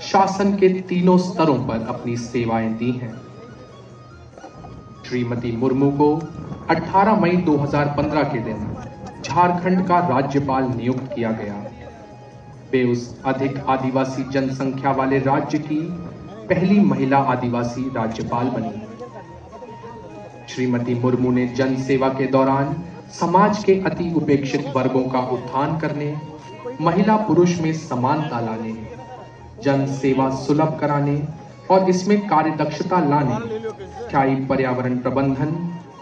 शासन के तीनों स्तरों पर अपनी सेवाएं दी हैं। श्रीमती मुर्मू को 18 मई 2015 के दिन झारखंड का राज्यपाल नियुक्त किया गया। वे उस अधिक आदिवासी जनसंख्या वाले राज्य की पहली महिला आदिवासी राज्यपाल बनी। श्रीमती मुर्मू ने जन सेवा के दौरान समाज के अति उपेक्षित वर्गों का उत्थान करने, महिला पुरुष में समानता लाने, जन सेवा सुलभ कराने और इसमें कार्यदक्षता लाने, स्थायी पर्यावरण प्रबंधन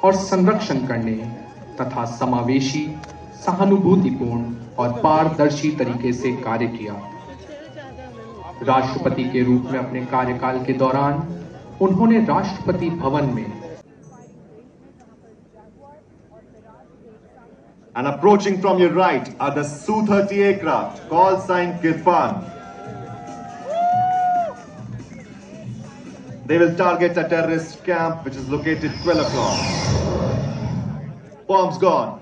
और संरक्षण करने तथा समावेशी, सहानुभूतिपूर्ण और पारदर्शी तरीके से कार्य किया। राष्ट्रपति के रूप में अपने कार्यकाल के दौरान उन्होंने राष्ट्रपति भवन में And approaching from your right are the Su-30 aircraft, call sign Kirpan. They will target a terrorist camp which is located 12 o'clock. Bombs gone.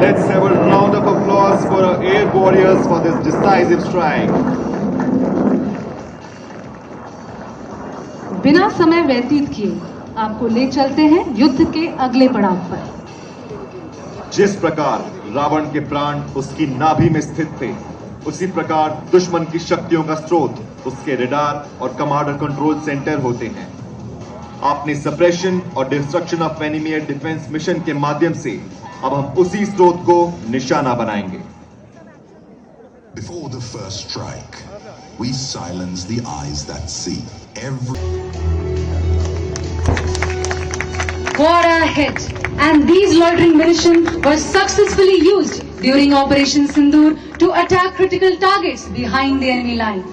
Let's have a round of applause for our air warriors for this decisive strike. बिना समय व्यतीत किए आपको ले चलते हैं युद्ध के अगले पड़ाव पर। जिस प्रकार रावण के प्राण उसकी नाभि में स्थित थे, उसी प्रकार दुश्मन की शक्तियों का स्रोत उसके रेडार और कमांड कंट्रोल सेंटर होते हैं। आपने सप्रेशन और destruction of enemy air defence mission के माध्यम से अब हम उसी स्रोत को निशाना बनाएंगे। Before the first strike, we silence the eyes that see. What a hit! And these loitering munitions were successfully used during Operation Sindoor to attack critical targets behind the enemy line.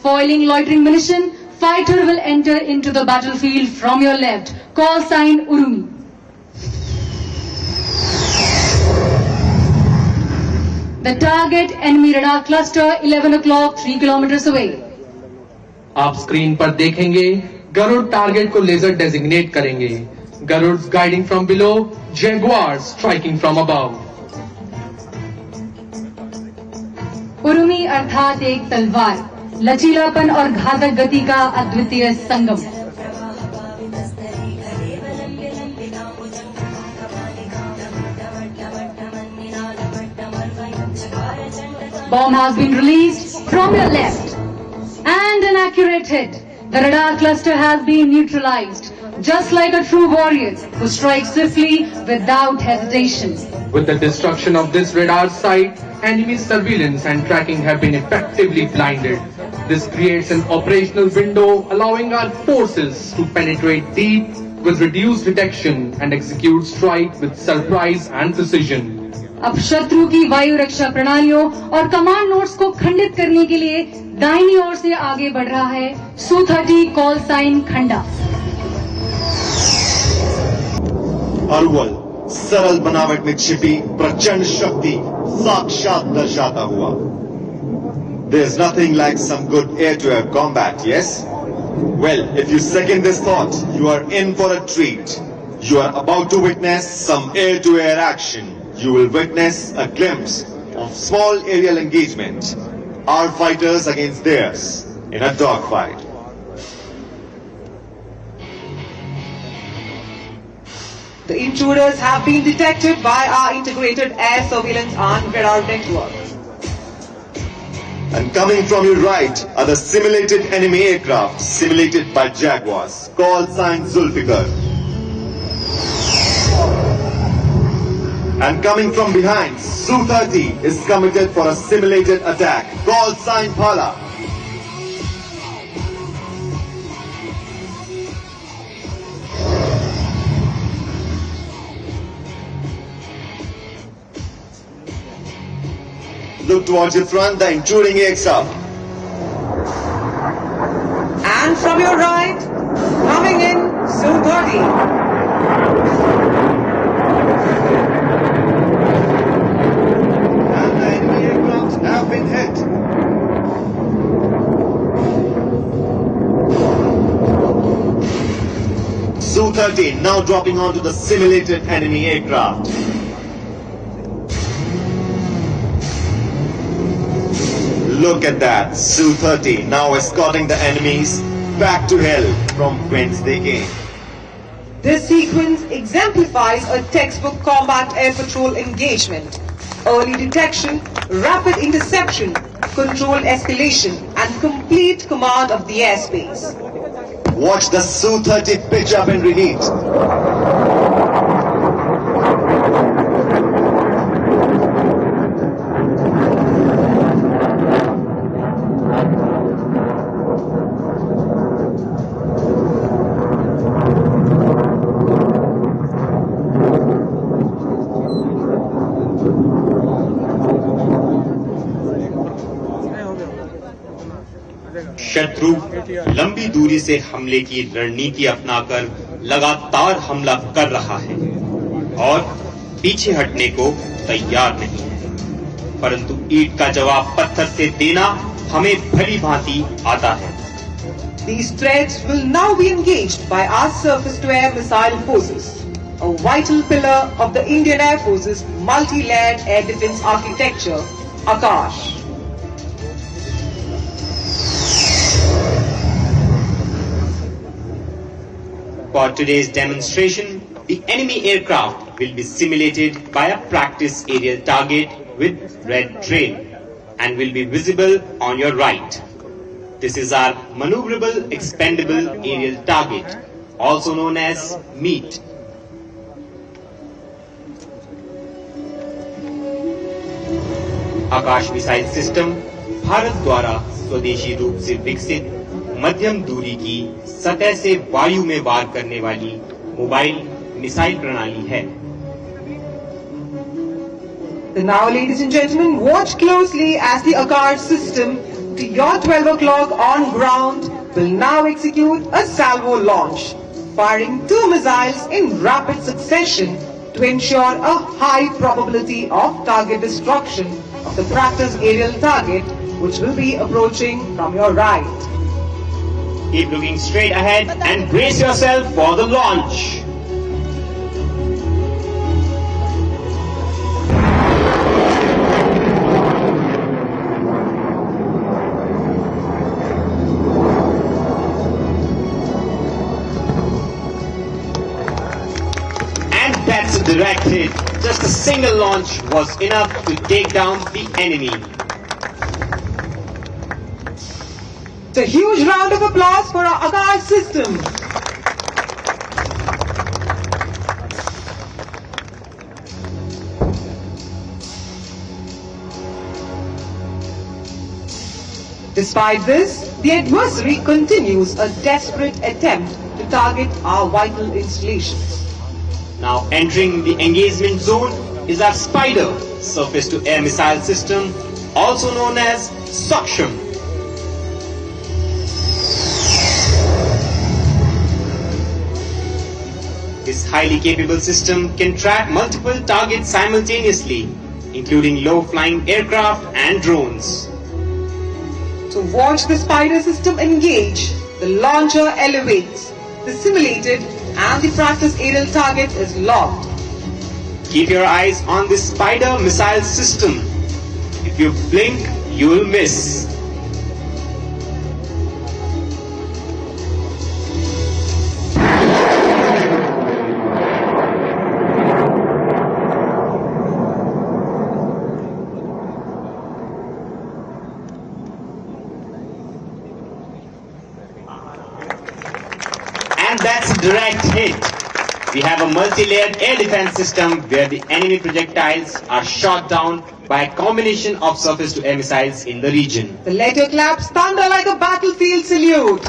Foiling loitering munition, fighter will enter into the battlefield from your left. Call sign Urumi. The target enemy radar cluster 11 o'clock 3 kilometers away. आप screen पर देखेंगे Garud target को laser designate करेंगे। Garud guiding from below, Jaguar striking from above. Urumi अर्थात एक तलवार, लचीलापन और घातक गति का अद्वितीय संगम। Bomb has been released from your left and an accurate hit. The radar cluster has been neutralized, just like a true warrior who strikes swiftly without hesitation. With the destruction of this radar site, enemy surveillance and tracking have been effectively blinded. This creates an operational window allowing our forces to penetrate deep with reduced detection and execute strike with surprise and precision. अब शत्रु की वायु रक्षा प्रणालियों और command nodes को खंडित करने के लिए दाहिनी ओर से आगे बढ़ रहा है Su-30 कॉल साइन खंडा। अरवल सरल बनावट में छिपी प्रचंड शक्ति साक्षात दर्शाता हुआ। There's nothing like some good air-to-air combat, yes? Well, if you second this thought, you are in for a treat. You are about to witness some air-to-air action. You will witness a glimpse of small aerial engagement, our fighters against theirs in a dogfight. The intruders have been detected by our integrated air surveillance and radar network. And coming from your right are the simulated enemy aircraft simulated by Jaguars. Call sign Zulfikar. And coming from behind, Su-30 is committed for a simulated attack. Call sign Phala. Look towards your front, the intruding aircraft. And from your right, coming in body. And the enemy aircraft have been hit. Su-30 now dropping onto the simulated enemy aircraft. Look at that, Su-30 now escorting the enemies back to hell from whence they came. This sequence exemplifies a textbook combat air patrol engagement. Early detection, rapid interception, controlled escalation, and complete command of the airspace. Watch the Su-30 pitch up and reheat. शत्रु लंबी दूरी से हमले की रणनीति अपनाकर लगातार हमला कर रहा है और पीछे हटने को तैयार नहीं है, परंतु ईंट का जवाब पत्थर से देना हमें भली भांति आता है। These threats will now be engaged by our surface-to-air missile forces, a vital pillar of the Indian Air Force's multi-layered air defense architecture, Akash. For today's demonstration, the enemy aircraft will be simulated by a practice aerial target with red trail and will be visible on your right. This is our maneuverable expendable aerial target, also known as MEAT. Akash missile system Bharat द्वारा स्वदेशी रूप से विकसित मध्यम दूरी की सतह से वायु में वार करने वाली मोबाइल मिसाइल प्रणाली है। Now, ladies and gentlemen, watch closely as the Akash system to your 12 o'clock on ground will now execute a salvo launch, firing 2 missiles in rapid succession to ensure a high probability of target destruction of the practice aerial target, which will be approaching from your right. Keep looking straight ahead and brace yourself for the launch. And that's a direct hit. Just a single launch was enough to take down the enemy. It's a huge round of applause for our Akash system. Despite this, the adversary continues a desperate attempt to target our vital installations. Now entering the engagement zone is our Spider surface-to-air missile system, also known as Saksham. This highly capable system can track multiple targets simultaneously, including low-flying aircraft and drones. To watch the Spider system engage, the launcher elevates, the simulated and the practice aerial target is locked. Keep your eyes on this Spider missile system. If you blink, you will miss. And that's a direct hit. We have a multi-layered air defense system where the enemy projectiles are shot down by a combination of surface-to-air missiles in the region. The letter claps thunder like a battlefield salute.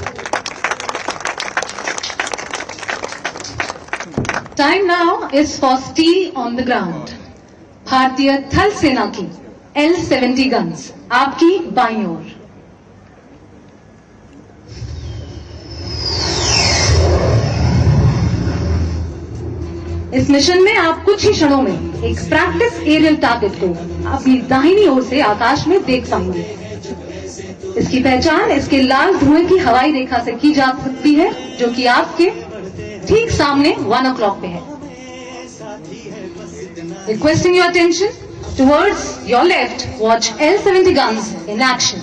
Time now is for steel on the ground. भारतीय थल सेना की L-70 guns आपकी बाईं ओर। इस mission में आप कुछ ही क्षणों में एक प्रैक्टिस एरियल टारगेट को अपनी दाहिनी ओर से आकाश में देख पाएंगे। इसकी पहचान इसके लाल धुएं की हवाई रेखा से की जा सकती है, जो कि आपके ठीक सामने 1 o'clock पे है। Requesting your attention towards your left, watch L-70 guns in action.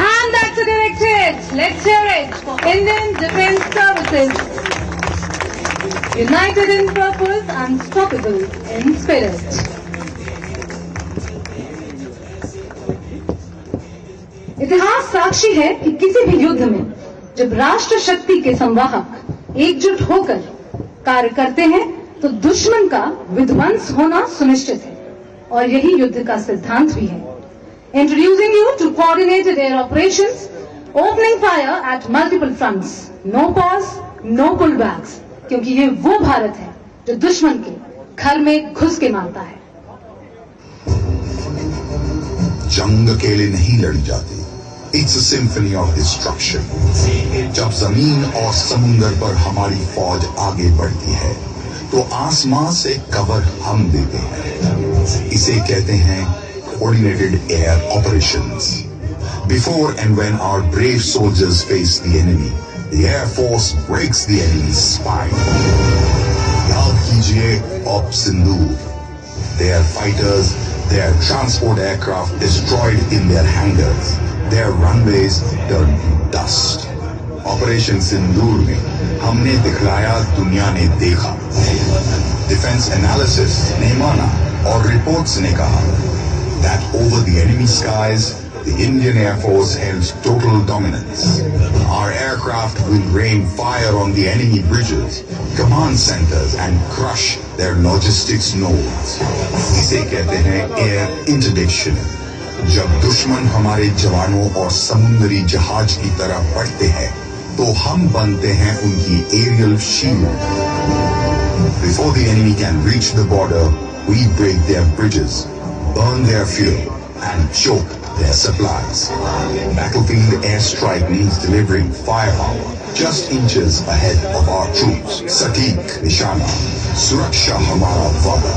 And that's a correct hit. Let's hear it for Indian Defence Services. United in purpose, unstoppable in spirit. इतिहास साक्षी है कि किसी भी युद्ध में जब राष्ट्र शक्ति के संवाहक एकजुट होकर कार्य करते हैं तो दुश्मन का विध्वंस होना सुनिश्चित है, और यही युद्ध का सिद्धांत भी है। Introducing you to coordinated air operations, opening fire at multiple fronts, no pause, no pull backs, क्योंकि ये वो भारत है जो दुश्मन के घर में घुस के मारता है। जंग अकेले नहीं लड़ी जाती, it's a symphony of destruction. जब जमीन और समुंदर पर हमारी फौज आगे बढ़ती है तो आसमां से कवर हम देते हैं। इसे कहते हैं coordinated air operations. Before and when our brave soldiers face the enemy, the air force breaks the enemy's spine. याद कीजिए op Sindoor. Their fighters, their transport aircraft destroyed in their hangars, their runways turned to dust. Operation Sindoor में हमने दिखलाया, दुनिया ने देखा। Defense analysis ने माना और reports ने कहा that over the enemy skies, the Indian Air Force held total dominance. Our aircraft will rain fire on the enemy bridges, command centers and crush their logistics nodes. इसे कहते हैं air interdiction. जब दुश्मन हमारे जवानों और समुद्री जहाज की तरह बढ़ते हैं तो हम बनते हैं उनकी aerial shield. Before the enemy can reach the border, we break their bridges, burn their fuel and choke their supplies. Battlefield airstrike means delivering firepower just inches ahead of our troops. सटीक निशाना, सुरक्षा हमारा वादा,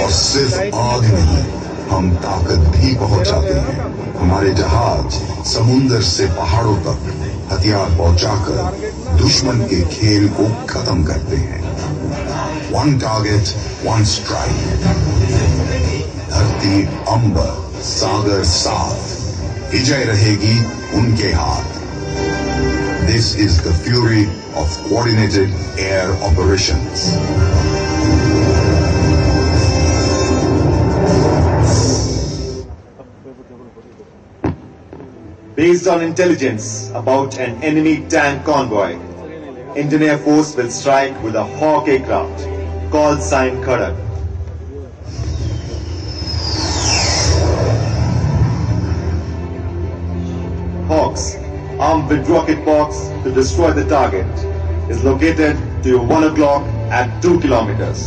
और सिर्फ आग नहीं, हम ताकत भी पहुंचाते हैं। हमारे जहाज समुंदर से पहाड़ों तक हथियार पहुंचाकर दुश्मन के खेल को खत्म करते हैं। One target, one strike. धरती अंबर, सागर साफ, विजय रहेगी उनके हाथ। This is the fury of coordinated air operations. Based on intelligence about an enemy tank convoy, Indian Air Force will strike with a Hawk aircraft called Sign Khadak. Hawks, armed with rocket box to destroy the target, is located to your 1 o'clock at 2 kilometers.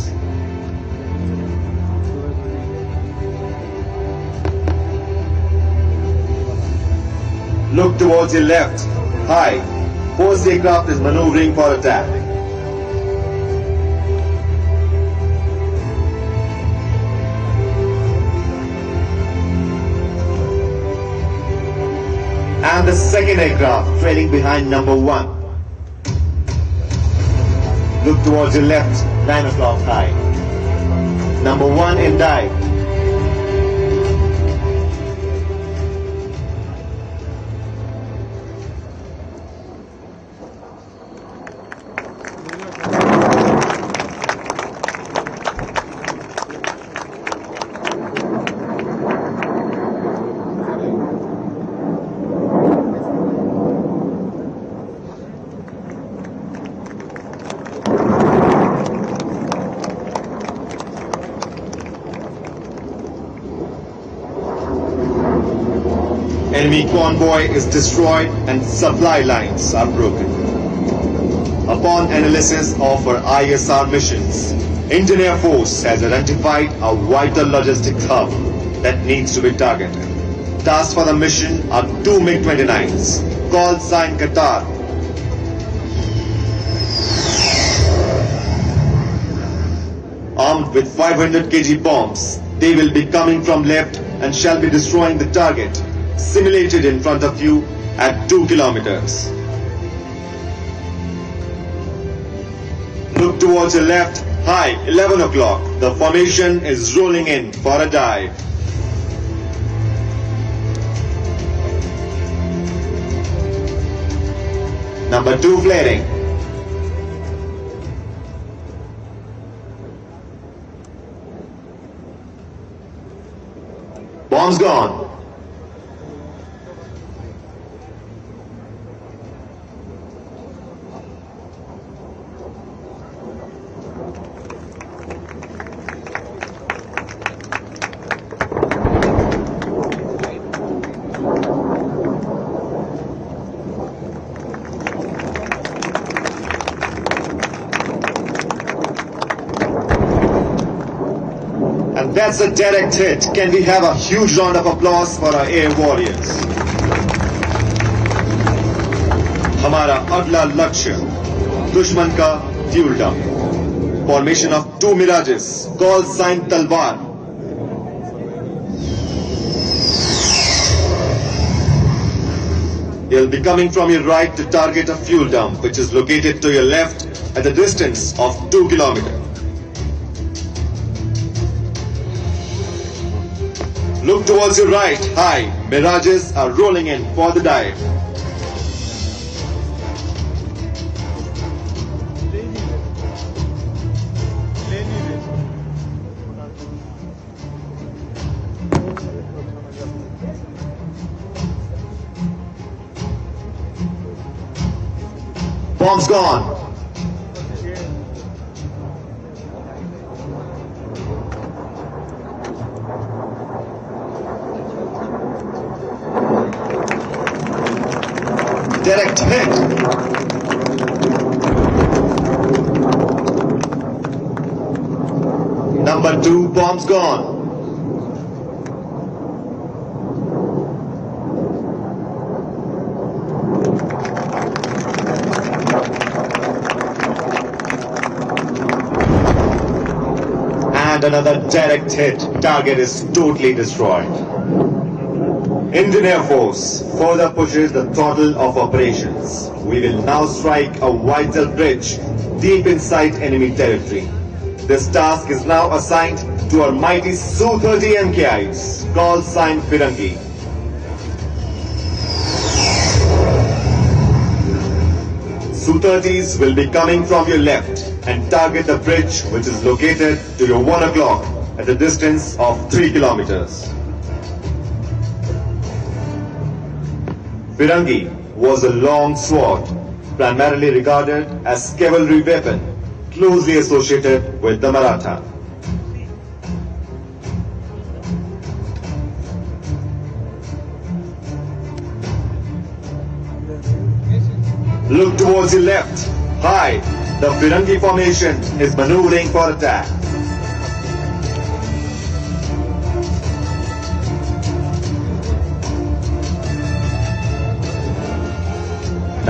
Look towards your left. High. Force aircraft is maneuvering for attack. And the second aircraft trailing behind number 1. Look towards your left, 9 o'clock high. Number 1 in dive. Enemy convoy is destroyed and supply lines are broken. Upon analysis of our ISR missions, Indian Air Force has identified a vital logistics hub that needs to be targeted. Tasked for the mission are 2 MiG-29s, called sign Qatar. Armed with 500 kg bombs, they will be coming from left and shall be destroying the target, simulated in front of you at 2 kilometers. Look towards your left. High, 11 o'clock. The formation is rolling in for a dive. Number 2 flaring. Bombs gone. And that's a direct hit. Can we have a huge round of applause for our air warriors? हमारा अगला लक्ष्य दुश्मन का fuel dump. Formation of 2 Mirages, call sign Talwar. They'll be coming from your right to target a fuel dump which is located to your left at a distance of 2 kilometers. Look towards your right. High. Mirages are rolling in for the dive. Bombs gone. Direct hit. Number 2, bombs gone. And another direct hit. Target is totally destroyed. Indian Air Force further pushes the throttle of operations. We will now strike a vital bridge deep inside enemy territory. This task is now assigned to our mighty Su-30 MKIs, called sign Firangi. Su-30s will be coming from your left and target the bridge which is located to your 1 o'clock at a distance of 3 kilometers. Firangi was a long sword, primarily regarded as cavalry weapon, closely associated with the Maratha. Look towards your left. High. The Firangi formation is maneuvering for attack.